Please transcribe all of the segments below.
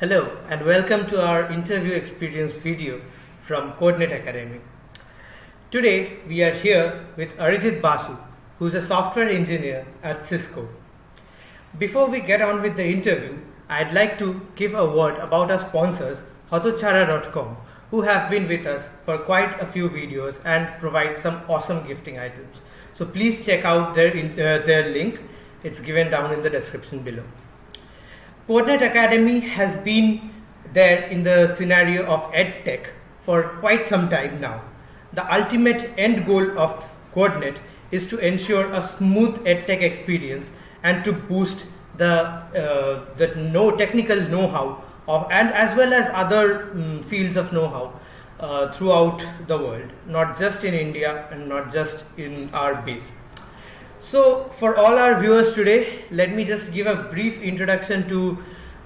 Hello and welcome to our interview experience video from Quordnet Academy. Today we are here with Arijit Basu, who is a software engineer at Cisco. Before we get on with the interview, I'd like to give a word about our sponsors, hotochara.com, who have been with us for quite a few videos and provide some awesome gifting items. So please check out their link. It's given down in the description below. Quordnet Academy has been there in the scenario of EdTech for quite some time now. The ultimate end goal of Quordnet is to ensure a smooth EdTech experience and to boost the technical know-how and as well as other fields of know-how throughout the world, not just in India and not just in our base. So for all our viewers today, let me just give a brief introduction to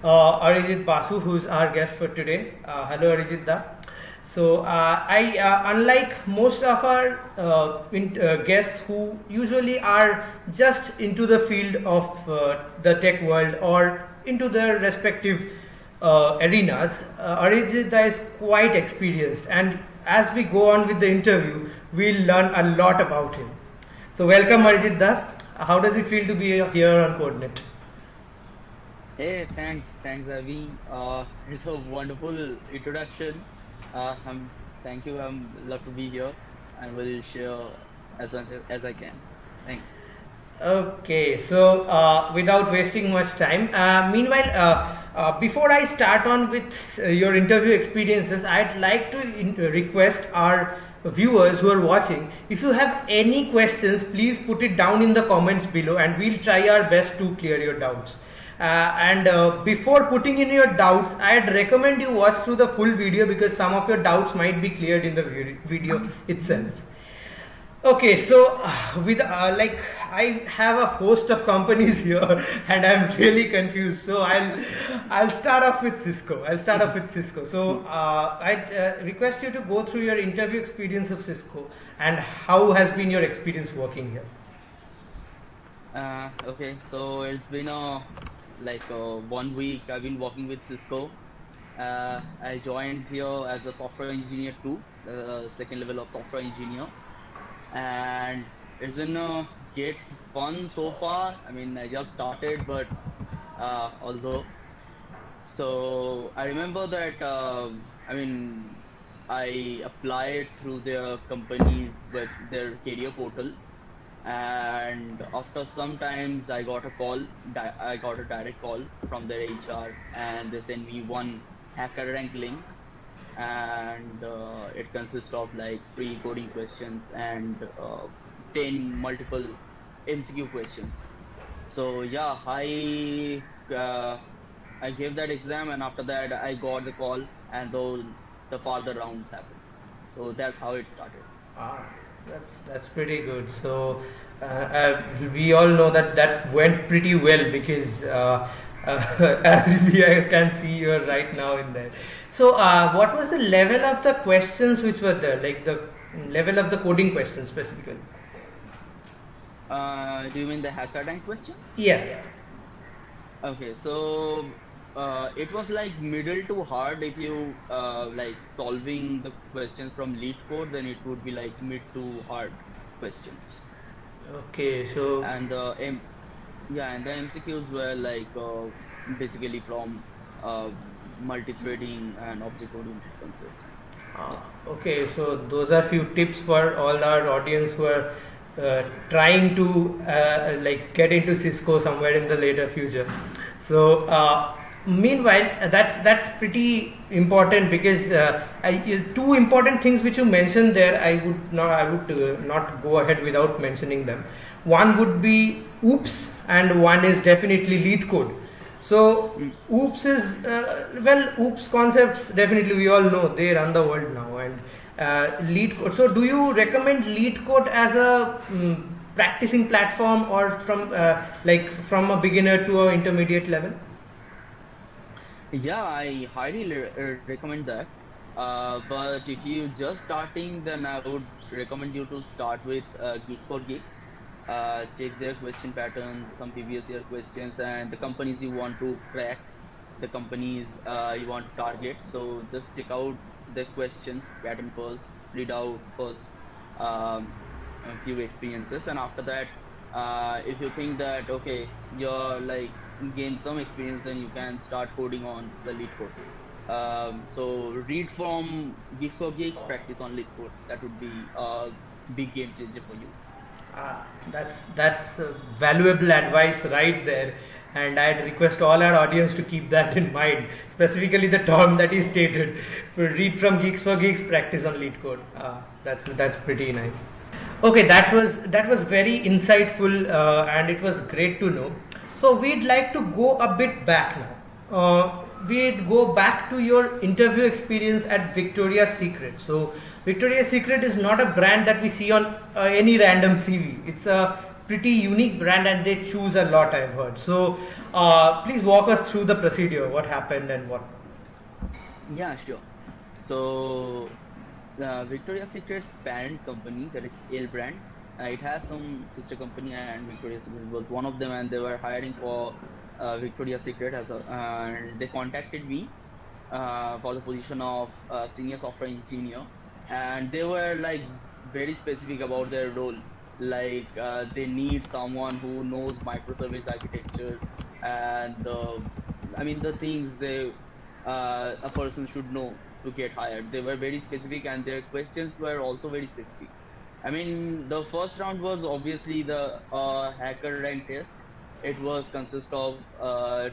Arijit Basu, who is our guest for today. Hello Arijit da. So unlike most of our guests who usually are just into the field of the tech world or into their respective arenas, Arijit da is quite experienced, and as we go on with the interview, we'll learn a lot about him. So welcome Arijit da. How does it feel to be here on Quordnet? Hey, thanks, Avi. It's a wonderful introduction. Thank you. I'm love to be here, and will share as much as I can. Thanks. Okay, so without wasting much time, before I start on with your interview experiences, I'd like to request our viewers who are watching, if you have any questions, please put it down in the comments below and we'll try our best to clear your doubts. Before putting in your doubts, I'd recommend you watch through the full video because some of your doubts might be cleared in the video itself. Okay, so I have a host of companies here and I'm really confused. So I'll start off with Cisco. So I'd request you to go through your interview experience of Cisco and how has been your experience working here. Okay, so it's been 1 week I've been working with Cisco. I joined here as a software engineer too, second level of software engineer. And it's been great fun so far. I mean, I just started, but although, so I remember that I applied through their companies with their career portal, and after some times I got a direct call from their HR, and they sent me one hacker rank link, and it consists of like 3 coding questions and 10 multiple MCQ questions. So yeah, I gave that exam, and after that I got the call, and the further rounds happens. So that's how it started. That's pretty good. So we all know that went pretty well because as we can see you're right now in there. So what was the level of the questions which were there, like the level of the coding questions specifically? Do you mean the hackathon questions? Yeah. Okay, so it was like middle to hard. If you like solving the questions from lead code, then it would be like mid to hard questions. Okay, so And the MCQs were like basically from multi-threading and object-oriented concepts. okay, so those are few tips for all our audience who are trying to get into Cisco somewhere in the later future. So meanwhile, that's pretty important because two important things which you mentioned there, I would not go ahead without mentioning them. One would be OOPS and one is definitely lead code. So OOPS is OOPS concepts definitely we all know they run the world now, and lead code. So do you recommend lead code as a practicing platform or from a beginner to an intermediate level? Yeah, I highly recommend that. But if you just starting, then I would recommend you to start with Geeks for Geeks. Check their question pattern, some previous year questions, and the companies you want to crack. the companies you want to target. So just check out the questions, pattern first, read out first a few experiences, and after that, if you think that okay, you're like gain some experience, then you can start coding on the lead code. So read from Geeks for Geeks, practice on lead code. That would be a big game changer for you. That's valuable advice right there, and I'd request all our audience to keep that in mind, specifically the term that is stated: read from Geeks for Geeks, practice on lead code. That's pretty nice. Okay, that was very insightful, and it was great to know. So we'd like to go a bit back now. We'd go back to your interview experience at Victoria's Secret. So Victoria's Secret is not a brand that we see on any random CV. It's a pretty unique brand, and they choose a lot, I've heard. So please walk us through the procedure, what happened and what. Yeah, sure. So Victoria's Secret's parent company, that is Ale Brands, it has some sister company, and Victoria's Secret was one of them, and they were hiring for Victoria's Secret and they contacted me for the position of senior software engineer, and they were like very specific about their role. Like they need someone who knows microservice architectures and the things a person should know to get hired. They were very specific, and their questions were also very specific. I mean, the first round was obviously the hacker rank test. It was consist of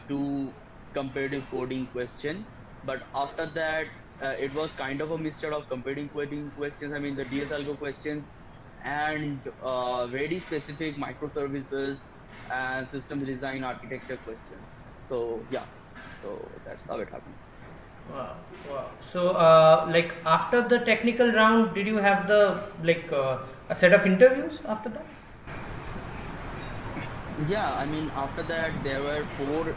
two comparative coding question, but after that, it was kind of a mixture of comparative coding questions. I mean, the DSLGO questions and very specific microservices and system design architecture questions. So yeah, so that's how it happened. Wow, wow. So, like after the technical round, did you have a set of interviews after that? Yeah, I mean, after that, there were four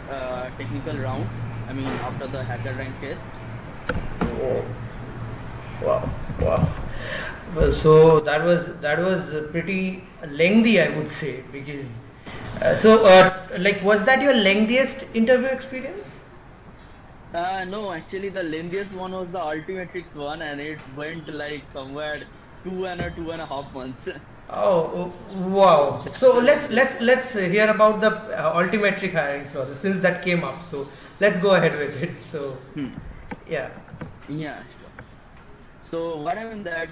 technical rounds. I mean, after the hacker rank test. Oh, wow, wow. Well, so that was pretty lengthy, I would say, because was that your lengthiest interview experience? No, actually, the lengthiest one was the Altimetrics one, and it went like somewhere 2.5 months. Oh, wow. So let's hear about the Altimetric hiring process, since that came up. So let's go ahead with it. So Hmm. yeah. Yeah, sure. So what happened that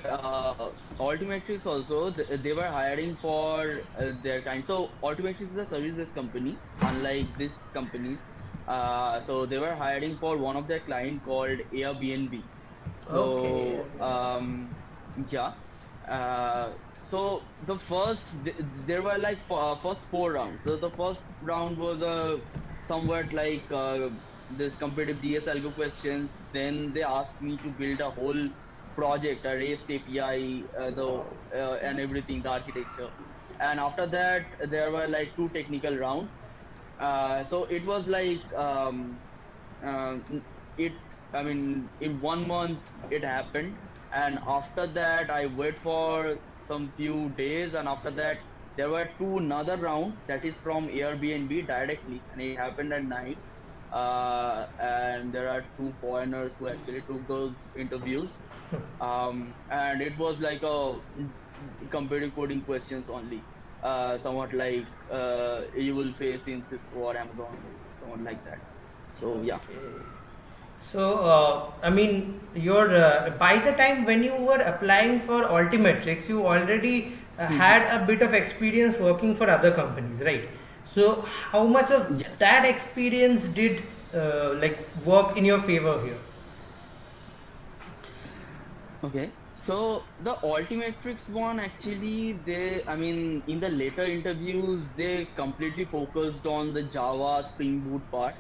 Altimetrics also they were hiring for their kind. So Altimetrics is a service-based company, unlike these companies. So they were hiring for one of their client called Airbnb. Okay. So yeah. Uh, so the there were like first four rounds. So the first round was somewhat like this competitive DSLGO questions. Then they asked me to build a whole project, a REST API, and everything, the architecture. And after that, there were like two technical rounds. So it was like uh, it. I mean, in 1 month it happened, and after that I wait for some few days, and after that there were two another round that is from Airbnb directly, and it happened at night. And there are two foreigners who actually took those interviews, and it was like a comparative coding questions only, somewhat like you will face in Cisco or Amazon, someone like that. So yeah. Okay. So, I mean, by the time when you were applying for Altimetrics, you already had a bit of experience working for other companies, right? So, how much of Yeah. that experience did work in your favor here? Okay. So the Altimetrics one actually, I mean, in the later interviews, they completely focused on the Java Spring Boot part.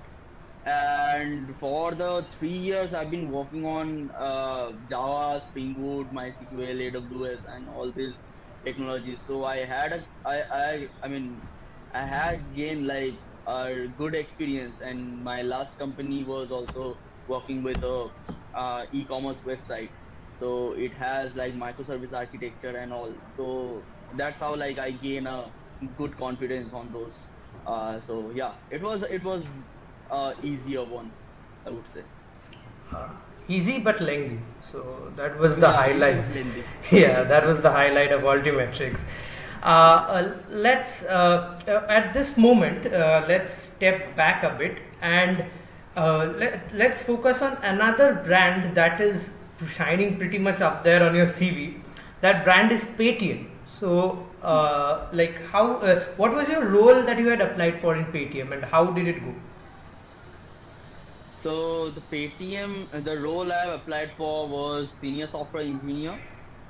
And for the 3 years, I've been working on Java, Spring Boot, MySQL, AWS, and all these technologies. So I mean, I had gained like a good experience, and my last company was also working with a e-commerce website. So it has like microservice architecture and all. So that's how like I gain a good confidence on those. So yeah, it was easier one. I would say. Uh, Easy but lengthy. So that was the Yeah, highlight. lengthy. Yeah, that was the highlight of Altimetrics. Let's at this moment let's step back a bit and let's focus on another brand that is shining pretty much up there on your CV. That brand is Paytm. So, like how what was your role that you had applied for in Paytm and how did it go? So the Paytm, the role I applied for was senior software engineer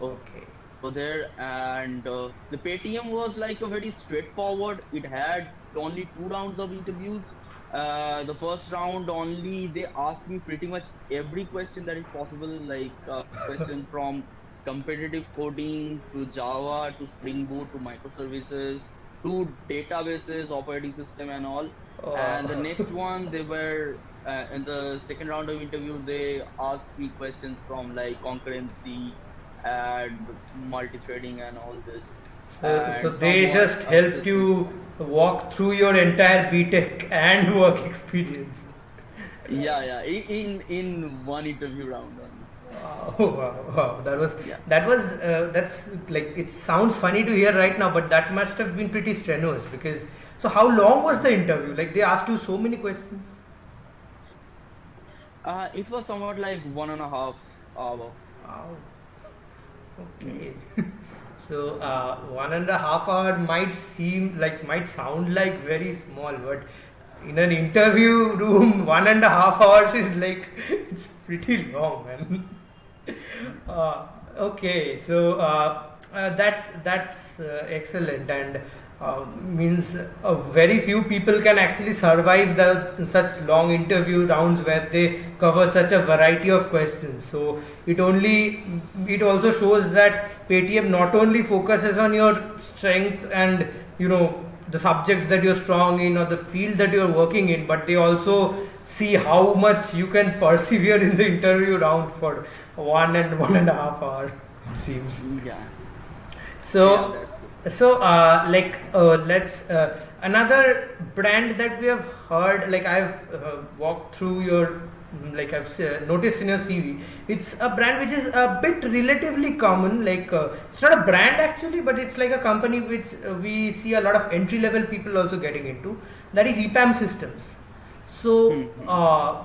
Okay. over there, and the Paytm was like a very straightforward. It had only two rounds of interviews. The first round only they asked me pretty much every question that is possible, like question from competitive coding to Java to Spring Boot to microservices to databases, operating system, and all. And the next one, they were in the second round of interview, they asked me questions from like concurrency and multi-threading and all this, So and they somewhat just helped systems. you walk through your entire BTech and work experience. Yeah, in one interview round only. Oh wow, wow. Yeah. That's like it sounds funny to hear right now, but that must have been pretty strenuous because. So how long was the interview? Like they asked you so many questions. It was somewhat like 1.5 hour. Wow. Okay. So 1.5 hour might sound like very small, but in an interview room, 1.5 hours is like it's pretty long, man. Okay, so that's excellent and means very few people can actually survive the such long interview rounds where they cover such a variety of questions. So it also shows that Paytm not only focuses on your strengths and the subjects that you're strong in or the field that you're working in, but they also see how much you can persevere in the interview round for 1.5 hour, it seems. Yeah, yeah, So, that's true. let's another brand that we have heard. Like I've walked through your, like noticed in your CV. It's a brand which is a bit relatively common. Like it's not a brand actually, but it's like a company which we see a lot of entry level people also getting into. That is Epam Systems. So,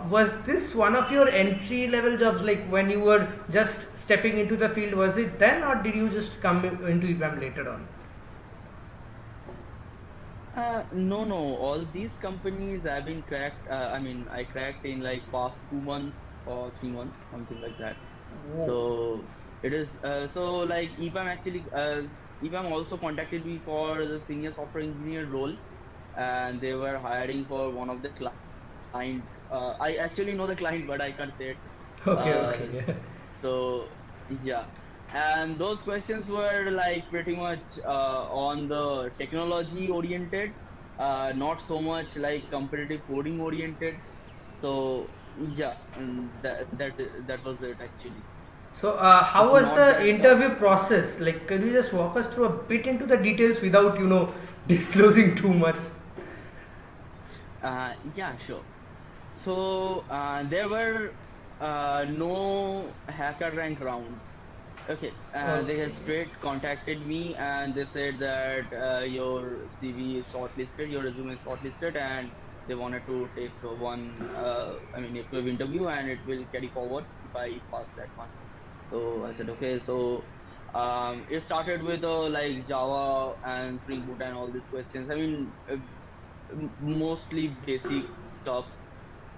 was this one of your entry level jobs? Like when you were just stepping into the field, was it then, or did you just come into EPAM later on? No. All these companies have been cracked. I mean, I cracked in like past 2 months or 3 months, something like that. Whoa. So it is. So like EPAM actually, EPAM also contacted me for the senior software engineer role, and they were hiring for one of the client. I actually know the client, but I can't say it. Okay, Uh, okay, yeah. so yeah, and those questions were like pretty much on the technology oriented, not so much like competitive coding oriented. So yeah, and that was it actually. So, how It's was not the that interview process? Like, can you just walk us through a bit into the details without, disclosing too much? yeah, sure. So there were no hacker rank rounds. Okay, they had Okay. straight contacted me and they said that your CV is shortlisted, your resume is shortlisted, and they wanted to take a web interview and it will carry forward if I pass that one. So I said okay. So it started with like Java and Spring Boot and all these questions. I mean, mostly basic stuff.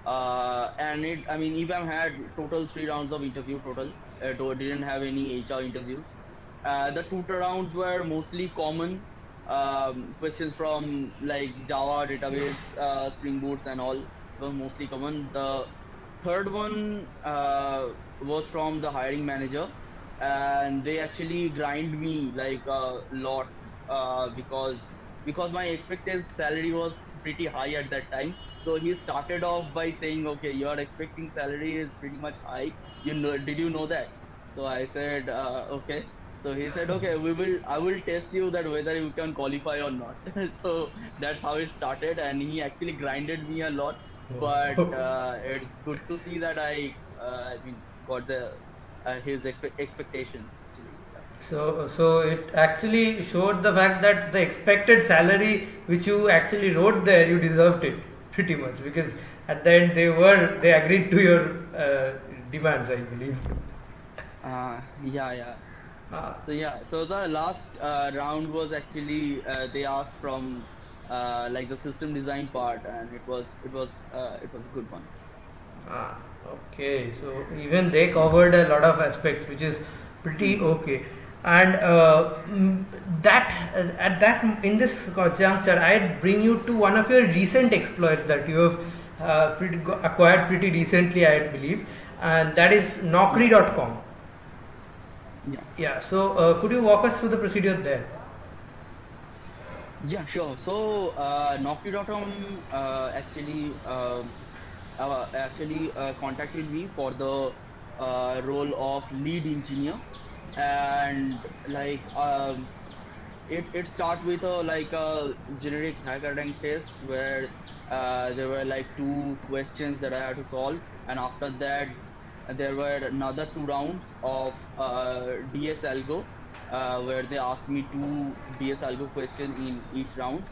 And I mean, EPAM had total 3 rounds of interview total. Didn't have any HR interviews. The tutor rounds were mostly common questions from like Java database, Spring Boots, and all. It was mostly common. The third one was from the hiring manager, and they actually grind me like a lot because my expected salary was pretty high at that time. So he started off by saying, "Okay, your expecting salary is pretty much high. Did you know that?" So I said, "Okay." So he said, "Okay, I will test you that whether you can qualify or not." So that's how it started, and he actually grinded me a lot. but it's good to see that I mean, got the his expectation actually. So it actually showed the fact that the expected salary which you actually wrote there, you deserved it pretty much, because at the end they agreed to your demands, I believe. Yeah, yeah. Uh, So yeah, so the last round was actually they asked from like the system design part, and it was a good one. Ah, okay. So even they covered a lot of aspects, which is pretty okay. And that at that in this juncture, I'd bring you to one of your recent exploits that you have acquired pretty recently, I believe, and that is Yeah, Naukri.com. yeah, Yeah. So could you walk us through the procedure there? yeah, sure. So Naukri.com actually contacted me for the role of lead engineer, and like it start with a like a generic hacker rank test where there were like two questions that I had to solve, and after that there were another two rounds of DS algo where they asked me two DS algo questions in each rounds,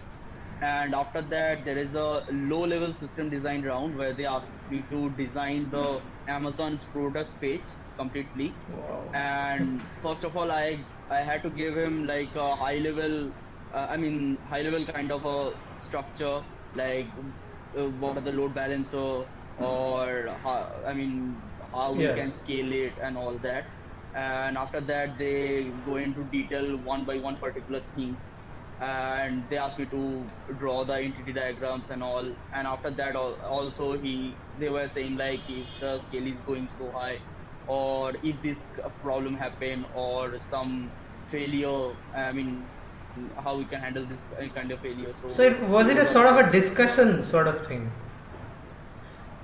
and after that there is a low level system design round where they asked me to design the Amazon's product page completely. Wow. And first of all, I had to give him like a high level, high level kind of a structure, like what are the load balancer, or how we Yeah. can scale it and all that. And after that they go into detail one by one particular things, and they asked me to draw the entity diagrams and all. And after that also they were saying like if the scale is going so high, or if this problem happen or some failure, how we can handle this kind of failure. So So was it those a are the sort of a questions. discussion sort of thing?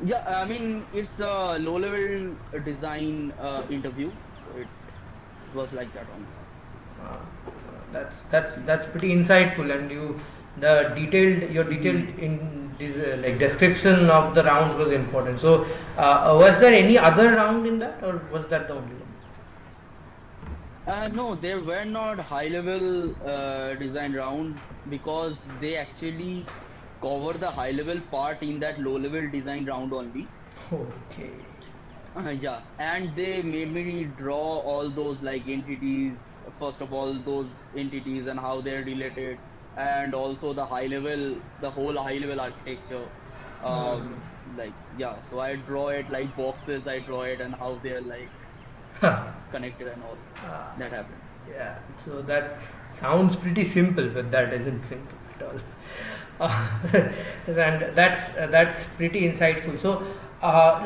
Yeah, I mean it's a low level design interview, so it was like that only. Uh, that's pretty insightful, and your detailed Mhm. in this like description of the rounds was important. So was there any other round in that, or was that the only one? No, there were not high level design round, because they actually cover the high level part in that low level design round only. Okay. Yeah, and they made me draw all those like entities, first of all, those entities and how they're related, and also the whole high level architecture. Hmm. Like, yeah, so I draw it like boxes, I draw it and how they're like connected and all. Ah, That happened. yeah. So that sounds pretty simple, but that isn't simple at all. And that's pretty insightful. So,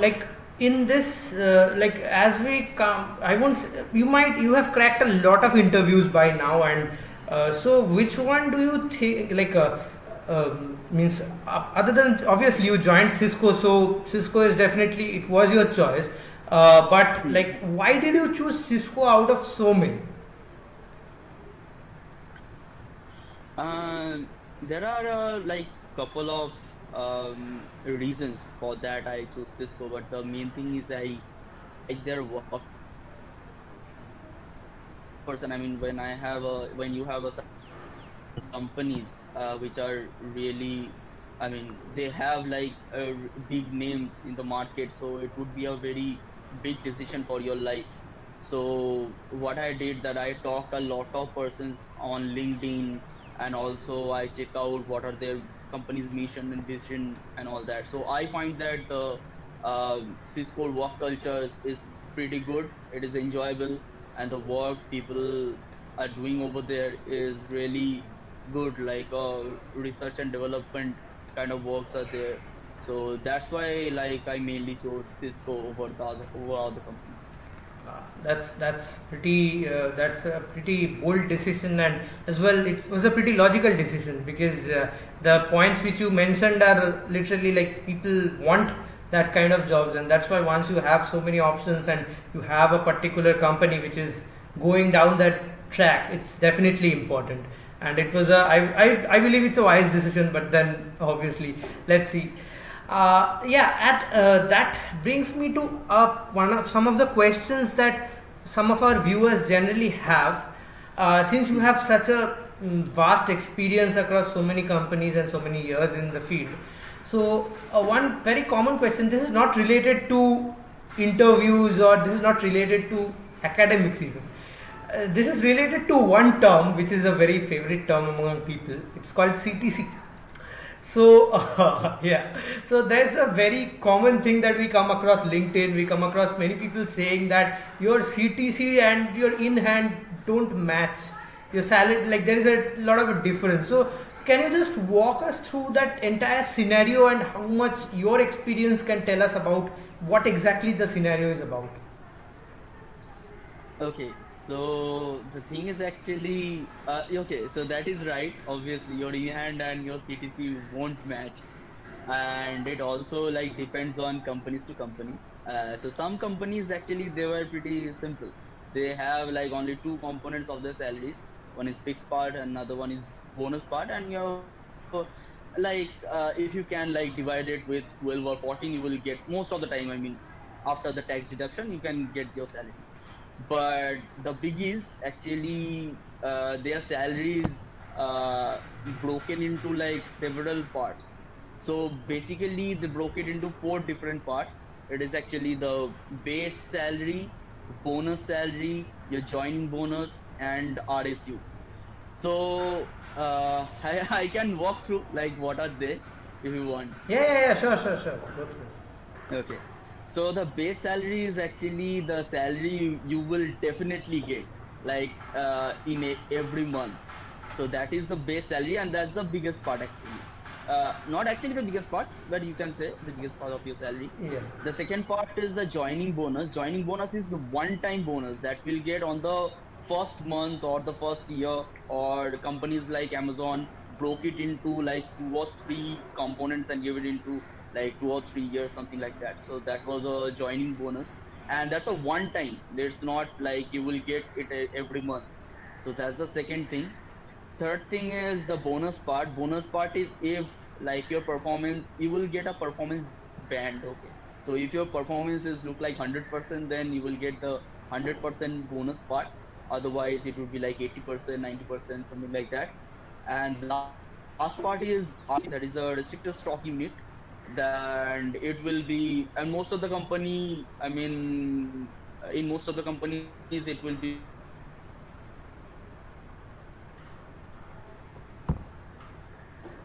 like in this, like as we come, I won't. You have cracked a lot of interviews by now, and so which one do you think like? Means other than obviously you joined Cisco, so Cisco is definitely it was your choice. But Hmm. like, why did you choose Cisco out of so many? There are like couple of reasons for that I chose Cisco, but the main thing is I like their work person. I mean, when you have a companies which are really, they have like big names in the market, so it would be a very big decision for your life. So what I did that I talked a lot of persons on LinkedIn, and also I check out what are their company's mission and vision and all that. So I find that the Cisco work culture is pretty good. It is enjoyable, and the work people are doing over there is really good. Like research and development kind of works are there. So that's why like I mainly chose Cisco over other companies. That's a pretty bold decision, and as well it was a pretty logical decision, because the points which you mentioned are literally like people want that kind of jobs, and that's why once you have so many options and you have a particular company which is going down that track, it's definitely important. And it was I believe it's a wise decision, but then obviously let's see. That brings me to one of some of the questions that some of our viewers generally have. Since you have such a vast experience across so many companies and so many years in the field, so one very common question. This is not related to interviews or this is not related to academics even. This is related to one term which is a very favorite term among people. It's called CTC. So so there's a very common thing that we come across LinkedIn. We come across many people saying that your CTC and your in hand don't match. Your salary, like there is a lot of a difference. So can you just walk us through that entire scenario and how much your experience can tell us about what exactly the scenario is about? Okay, so the thing is actually okay. So that is right. Obviously, your e-hand and your CTC won't match, and it also like depends on companies to companies. So some companies actually they were pretty simple. They have like only two components of their salaries. One is fixed part, and another one is bonus part, and if you can like divide it with 12 or 14, you will get most of the time. I mean, after the tax deduction, you can get your salary. But the biggies actually their salaries broken into like several parts. So basically they broke it into four different parts. It is actually the base salary, bonus salary, your joining bonus, and RSU. So I can walk through like what are they if you want. Sure. Go through. Okay. So the base salary is actually the salary you will definitely get like every month. So that is the base salary, and that's the biggest part actually. Not actually the biggest part, but you can say the biggest part of your salary. Yeah. The second part is the joining bonus. Joining bonus is the one-time bonus that we'll get on the first month or the first year, or companies like Amazon broke it into like 2 or 3 components and give it into like 2 or 3 years, something like that. So that was a joining bonus, and that's a one time. There's not like you will get it every month. So that's the second thing. Third thing is the bonus part. Bonus part is if like your performance, you will get a performance band. Okay. So if your performances look like 100%, then you will get the 100% bonus part. Otherwise, it would be like 80%, 90%, something like that. And the last part is that is a restricted stock unit. Then it will be, and most of the company, I mean, in most of the companies, it will be.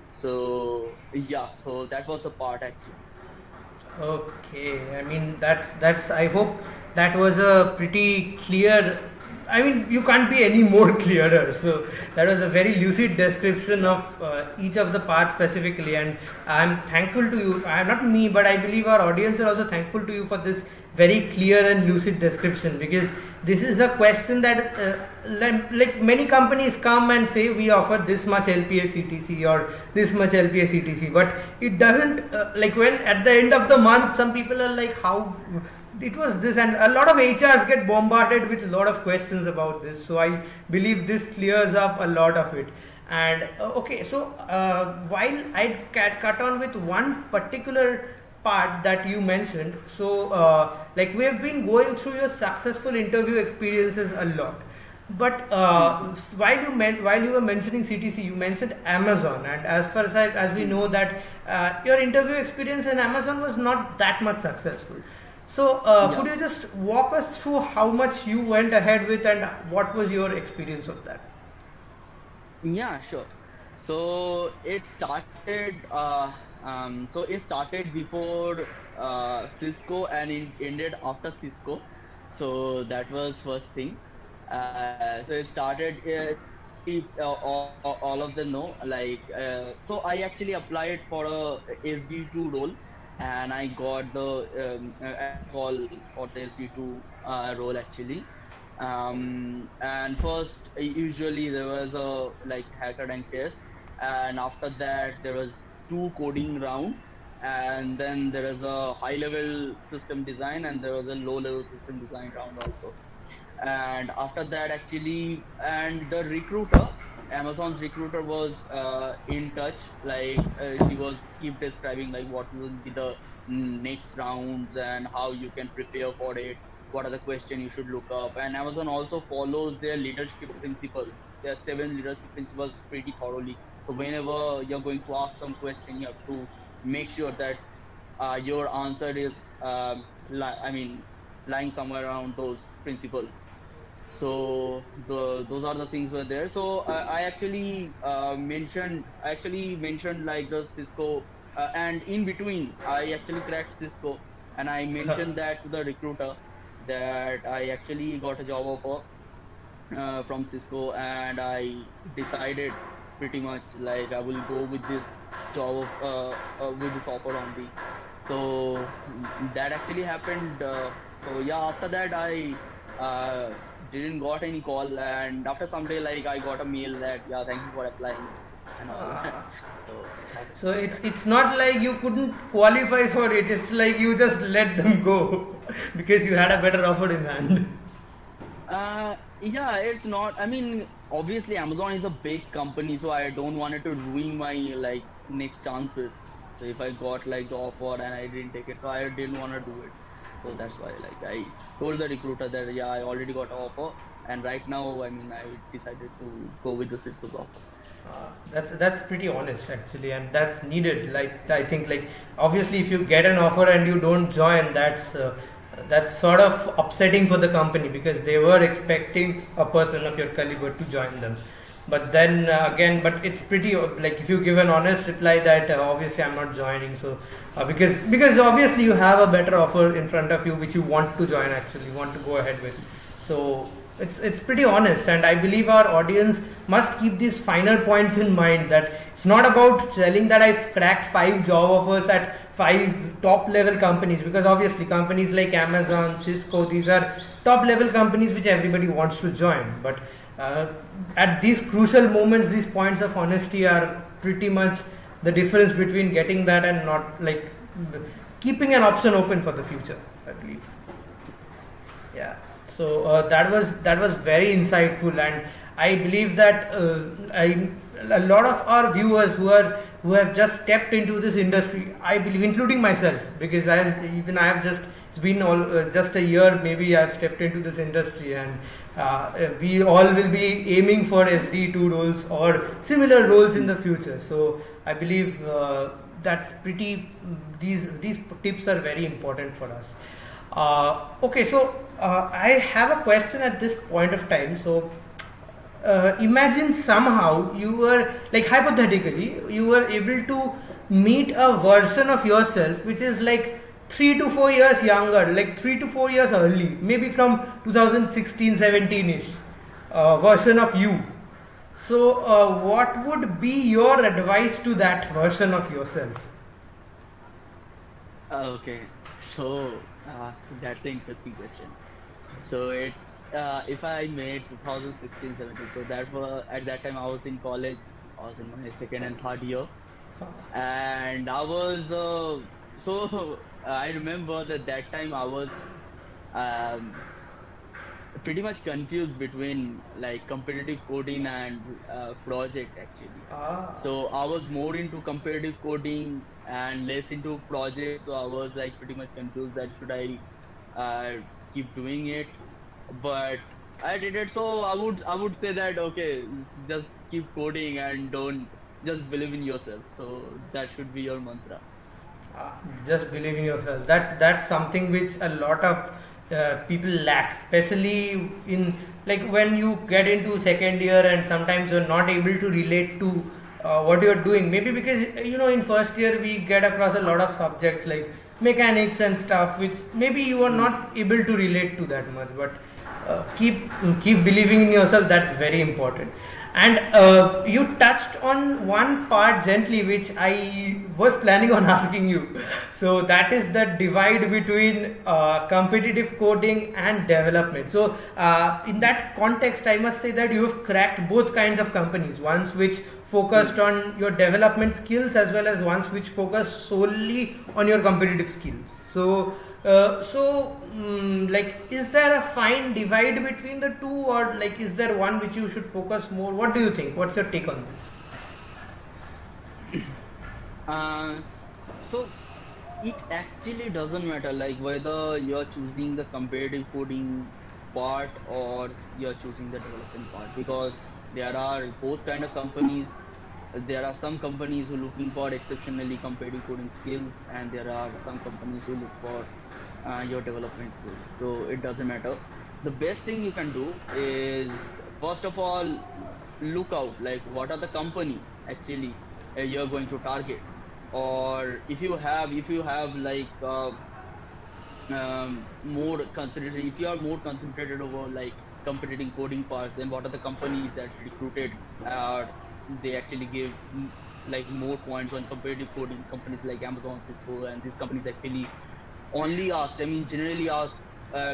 So yeah, so that was the part actually. Okay, I mean that's. I hope that was a pretty clear. I mean, you can't be any more clearer. So that was a very lucid description of each of the parts specifically, and I'm thankful to you. I'm not me, but I believe our audience are also thankful to you for this very clear and lucid description, because this is a question that like many companies come and say we offer this much LPA CTC or this much LPA CTC, but it doesn't like when at the end of the month some people are like how it was this, and a lot of HRs get bombarded with a lot of questions about this. So I believe this clears up a lot of it. And okay, so while I cut on with one particular part that you mentioned, so like we have been going through your successful interview experiences a lot, but while you were mentioning CTC, you mentioned Amazon, and as far as we know that your interview experience in Amazon was not that much successful. So could you just walk us through how much you went ahead with and what was your experience of that? Yeah, sure. So it started. It started before Cisco, and it ended after Cisco. So that was first thing. So it started. All of them know. So I actually applied for a SB2 role, and I got the call for the SB2 role actually. And first, usually there was a like hacker rank test, and after that there was 2 coding round, and then there is a high level system design, and there was a low level system design round also. And after that actually, and the recruiter Amazon's recruiter was in touch. Like she was keep describing like what will be the next rounds and how you can prepare for it. What are the questions you should look up? And Amazon also follows their leadership principles. There are 7 leadership principles pretty thoroughly. So whenever you're going to ask some question, you have to make sure that your answer is, lying somewhere around those principles. So those are the things were there. So I actually mentioned like the Cisco, and in between I actually cracked Cisco, and I mentioned that to the recruiter that I actually got a job offer from Cisco, and I decided pretty much like I will go with this job with this offer only. So that actually happened. So yeah, after that I uh, didn't got any call, and after some day like I got a mail that yeah, thank you for applying and all. So So it's not like you couldn't qualify for it. It's like you just let them go because you had a better offer in hand. yeah, it's not. I mean, obviously Amazon is a big company, so I don't want it to ruin my like next chances. So if I got like the offer and I didn't take it, so I didn't want to do it. So that's why like I told the recruiter that yeah, I already got an offer, and right now I mean I decided to go with the Cisco's offer. That's pretty honest actually, and that's needed. Like I think like obviously if you get an offer and you don't join, that's sort of upsetting for the company because they were expecting a person of your caliber to join them. But then again, but it's pretty like if you give an honest reply that obviously I'm not joining, so because obviously you have a better offer in front of you which you want to join, actually want to go ahead with. So it's pretty honest, and I believe our audience must keep these finer points in mind, that it's not about telling that I've cracked 5 job offers at 5 top level companies, because obviously companies like Amazon, Cisco, these are top level companies which everybody wants to join. But at these crucial moments, these points of honesty are pretty much the difference between getting that and not, like keeping an option open for the future, I believe. Yeah. So that was very insightful, and I believe that a lot of our viewers who have just stepped into this industry, I believe, including myself, because I have just, it's been just a year maybe I've stepped into this industry, and we all will be aiming for SD2 roles or similar roles in the future. So I believe that's pretty, these tips are very important for us. Okay, so I have a question at this point of time. So imagine somehow you were, like hypothetically, you were able to meet a version of yourself which is like 3 to 4 years younger, like 3 to 4 years early, maybe from 2016-17ish version of you. So what would be your advice to that version of yourself? Okay, so that's an interesting question. So it's if I made 2016-17, so that was at that time I was in college. I was in my second and third year, and I was I remember that time I was um, pretty much confused between like competitive coding and project actually. Ah. So I was more into competitive coding and less into projects. So I was like pretty much confused that should I keep doing it, but I did it. So I would say that okay, just keep coding and don't, just believe in yourself. So that should be your mantra. Just believe in yourself. That's something which a lot of people lack, especially in, like when you get into second year and sometimes you're not able to relate to what you're doing. Maybe because in first year we get across a lot of subjects like mechanics and stuff, which maybe you are not able to relate to that much. But keep believing in yourself. That's very important. And you touched on one part gently, which I was planning on asking you. So that is the divide between competitive coding and development. So in that context, I must say that you have cracked both kinds of companies. Ones which focused on your development skills, as well as ones which focus solely on your competitive skills. So Like, is there a fine divide between the two, or like, is there one which you should focus more? What do you think? What's your take on this? So it actually doesn't matter, like whether you're choosing the competitive coding part or you're choosing the development part, because there are both kind of companies. There are some companies who are looking for exceptionally competitive coding skills, and there are some companies who look for your development skills. So it doesn't matter. The best thing you can do is, first of all, look out like what are the companies actually you're going to target, or if you have like more concentrated, if you are more concentrated over like competitive coding parts, then what are the companies that recruited they actually give like more points on competitive coding. Companies like Amazon, Cisco, and these companies actually only asked, I mean generally asked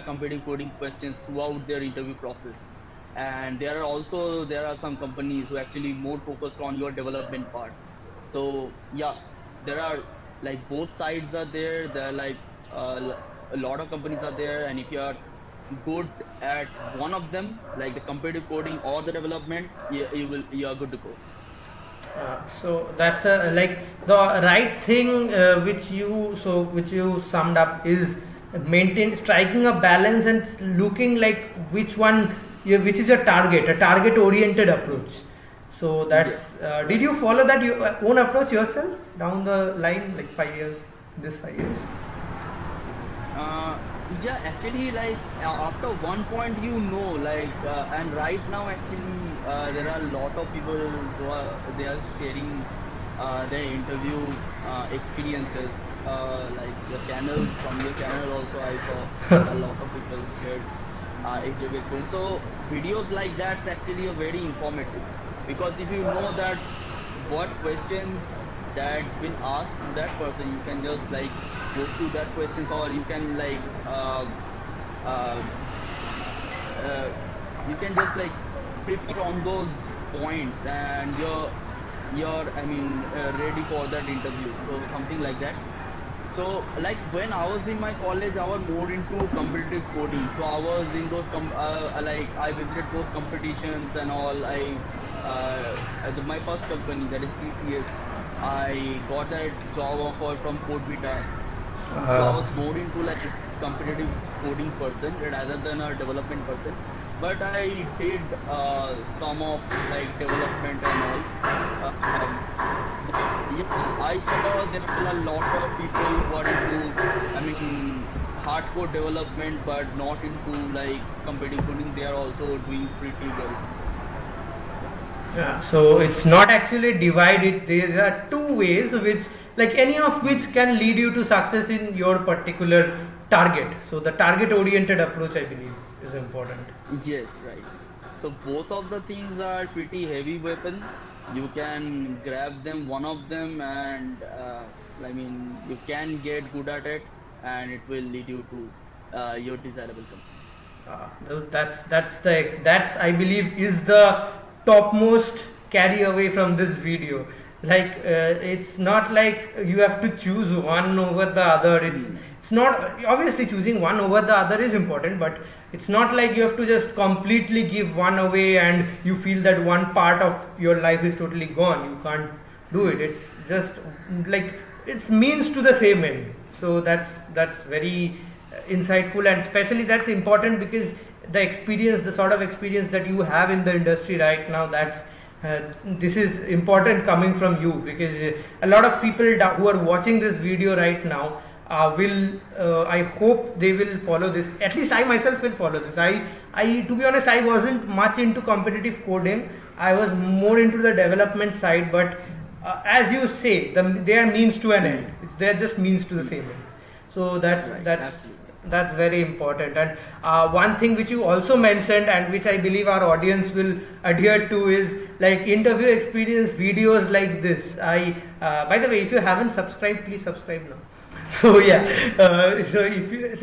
competitive coding questions throughout their interview process. And there are some companies who actually more focused on your development part. So yeah, there are like both sides are there. There are like a lot of companies are there, and if you are good at one of them, like the competitive coding or the development, you are good to go. So that's like the right thing which you summed up is striking a balance and looking like which which is a target oriented approach. So that's Yes. did you follow that own approach yourself down the line, like 5 years, this 5 years? Yeah, actually, like after one point, like, and right now, actually, there are a lot of people who they are sharing their interview experiences. Like your channel, from your channel also, I saw a lot of people shared interview experience. So videos like that's actually a very informative, because if you know that what questions that been asked to that person, you can just like go through that questions, or you can like uh, you can just like prepare on those points, and you're I mean ready for that interview. So something like that. So like when I was in my college, I was more into competitive coding. So I was in those like I visited those competitions and all. My first company, that is TCS, I got that job offer from Quordnet. So I was more into like a competitive coding person rather than a development person. But I did some of like development and all. Yeah, I saw there are a lot of people who are into, I mean, hardcore development, but not into like competitive coding. They are also doing pretty well. Yeah, so it's not actually divided. There are two ways which, like any of which, can lead you to success in your particular target. So the target oriented approach, I believe, is important. Yes, right. So both of the things are pretty heavy weapon. You can grab them, one of them, and I mean you can get good at it, and it will lead you to your desirable company. That's I believe is the topmost carry away from this video. Like it's not like you have to choose one over the other. It's not, obviously choosing one over the other is important, but it's not like you have to just completely give one away and you feel that one part of your life is totally gone. You can't do it. It's just like it's means to the same end. So that's very insightful, and especially that's important because the sort of experience that you have in the industry right now, this is important coming from you, because a lot of people who are watching this video right now I hope they will follow this. At least I myself will follow this. I to be honest, I wasn't much into competitive coding. I was more into the development side, but as you say, they are means to an end. They are just means to the same end. So that's very important. And one thing which you also mentioned, and which I believe our audience will adhere to, is like interview experience videos like this. By the way, if you haven't subscribed, please subscribe now. So yeah, so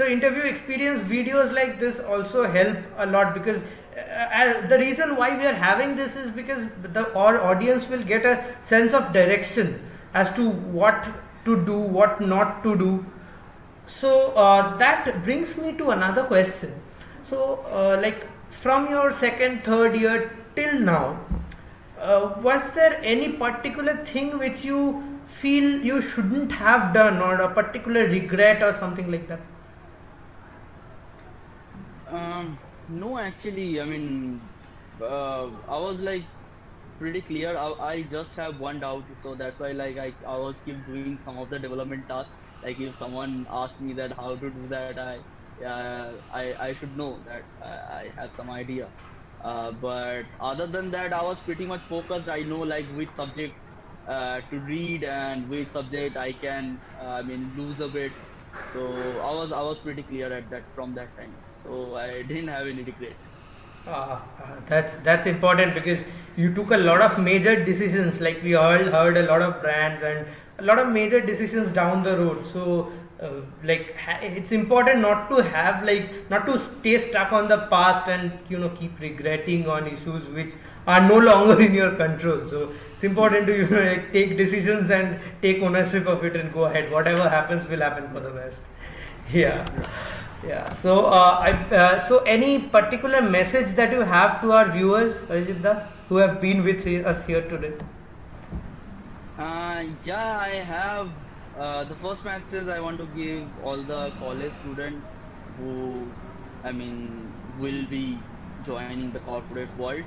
interview experience videos like this also help a lot, because the reason why we are having this is because our audience will get a sense of direction as to what to do, what not to do. So that brings me to another question. So, like from your second, third year till now, was there any particular thing which you feel you shouldn't have done, or a particular regret or something like that? No, actually, I mean, I was like pretty clear. I just have one doubt, so that's why like I was keep doing some of the development tasks. Like if someone asked me that how to do that, I should know that I have some idea. But other than that, I was pretty much focused. I know like which subject to read and which subject I can I mean lose a bit. So I was pretty clear at that from that time. So I didn't have any regret. That's important because you took a lot of major decisions. Like we all heard a lot of brands and a lot of major decisions down the road. So it's important not to have like not to stay stuck on the past and keep regretting on issues which are no longer in your control. So it's important to like, take decisions and take ownership of it and go ahead. Whatever happens will happen for the best. Yeah. Yeah. So, so any particular message that you have to our viewers, Arijit, who have been with us here today? Yeah, I have. The first message I want to give all the college students who, I mean, will be joining the corporate world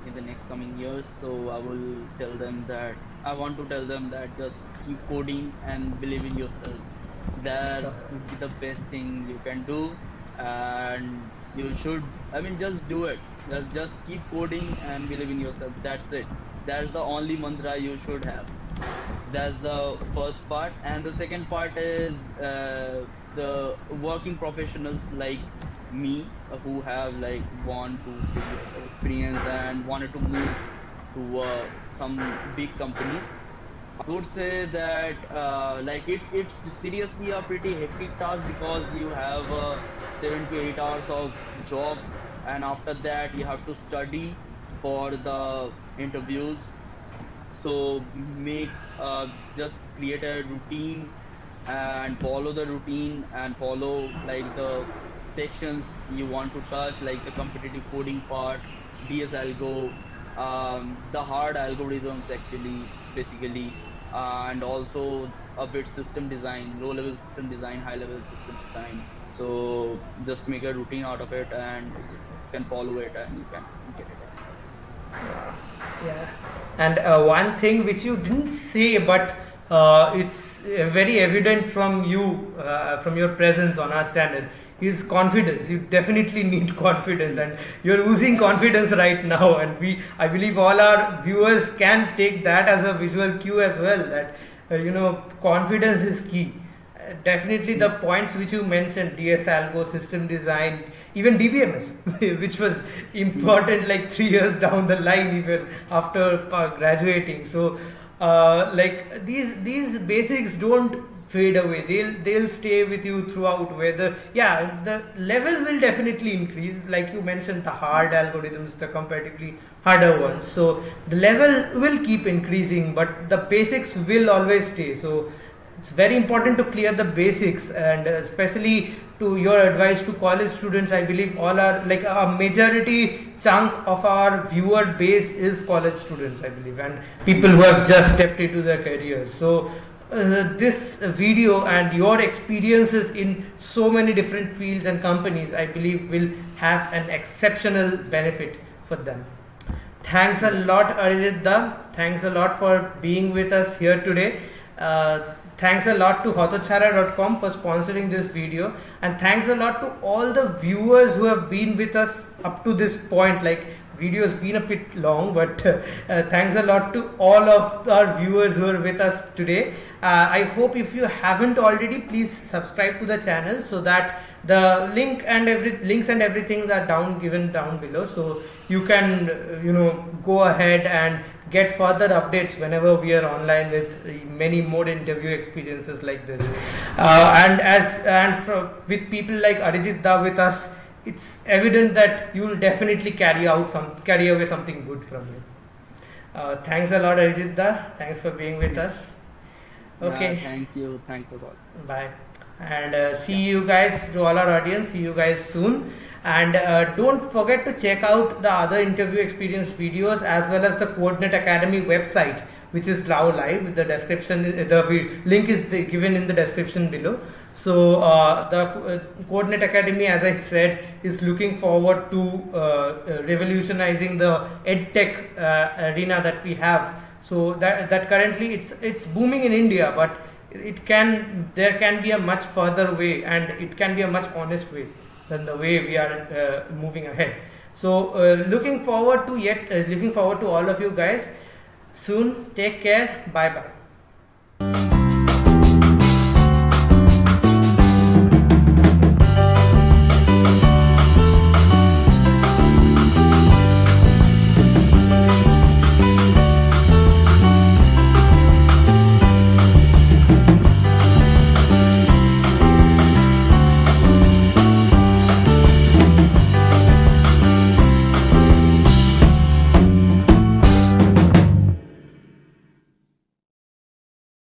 in the next coming years. So I want to tell them that just keep coding and believe in yourself. That would be the best thing you can do, and you should. I mean, just do it. Just keep coding and believe in yourself. That's it. That's the only mantra you should have. That's the first part, and the second part is the working professionals like me who have like 1, 2, 3 years of experience and wanted to move to some big companies. I would say that it's seriously a pretty hectic task because you have 7 to 8 hours of job, and after that you have to study for the interviews. So make just create a routine and follow the routine and follow like the sections you want to touch, like the competitive coding part, DS algo, the hard algorithms actually basically, and also a bit system design, low level system design, high level system design. So just make a routine out of it and you can follow it and you can get it. Yeah, and one thing which you didn't say, but it's very evident from you, from your presence on our channel, is confidence. You definitely need confidence, and you're oozing confidence right now. And I believe, all our viewers can take that as a visual cue as well. That confidence is key. Definitely the points which you mentioned, DS algo, system design, even DBMS, which was important like 3 years down the line, even after graduating. So like these basics don't fade away. They'll stay with you throughout. Whether the level will definitely increase, like you mentioned, the hard algorithms, the comparatively harder ones. So the level will keep increasing, but the basics will always stay. So it's very important to clear the basics, and especially to your advice to college students, I believe all are like a majority chunk of our viewer base is college students, I believe, and people who have just stepped into their careers. So this video and your experiences in so many different fields and companies, I believe, will have an exceptional benefit for them. Thanks a lot, Arijit Da. Thanks a lot for being with us here today. Thanks a lot to hotochara.com for sponsoring this video, and thanks a lot to all the viewers who have been with us up to this point. Like, video has been a bit long, but thanks a lot to all of our viewers who are with us today. I hope if you haven't already, please subscribe to the channel, so that the links and everything are given down below, so you can go ahead and get further updates whenever we are online with many more interview experiences like this. With people like Arijit Da with us, it's evident that you will definitely carry away something good from it. Thanks a lot, Arijit Da. Thanks for being with us. Okay. Yeah, thank you. Thanks a lot. Bye. And see you guys, to all our audience, see you guys soon. And don't forget to check out the other interview experience videos as well as the Quordnet Academy website, which is now live. The description, the link is given in the description below. So the Quordnet Academy, as I said, is looking forward to revolutionizing the edtech arena that we have. So that currently it's booming in India, but there can be a much further way, and it can be a much honest way than the way we are moving ahead. So looking forward to all of you guys soon. Take care. Bye bye.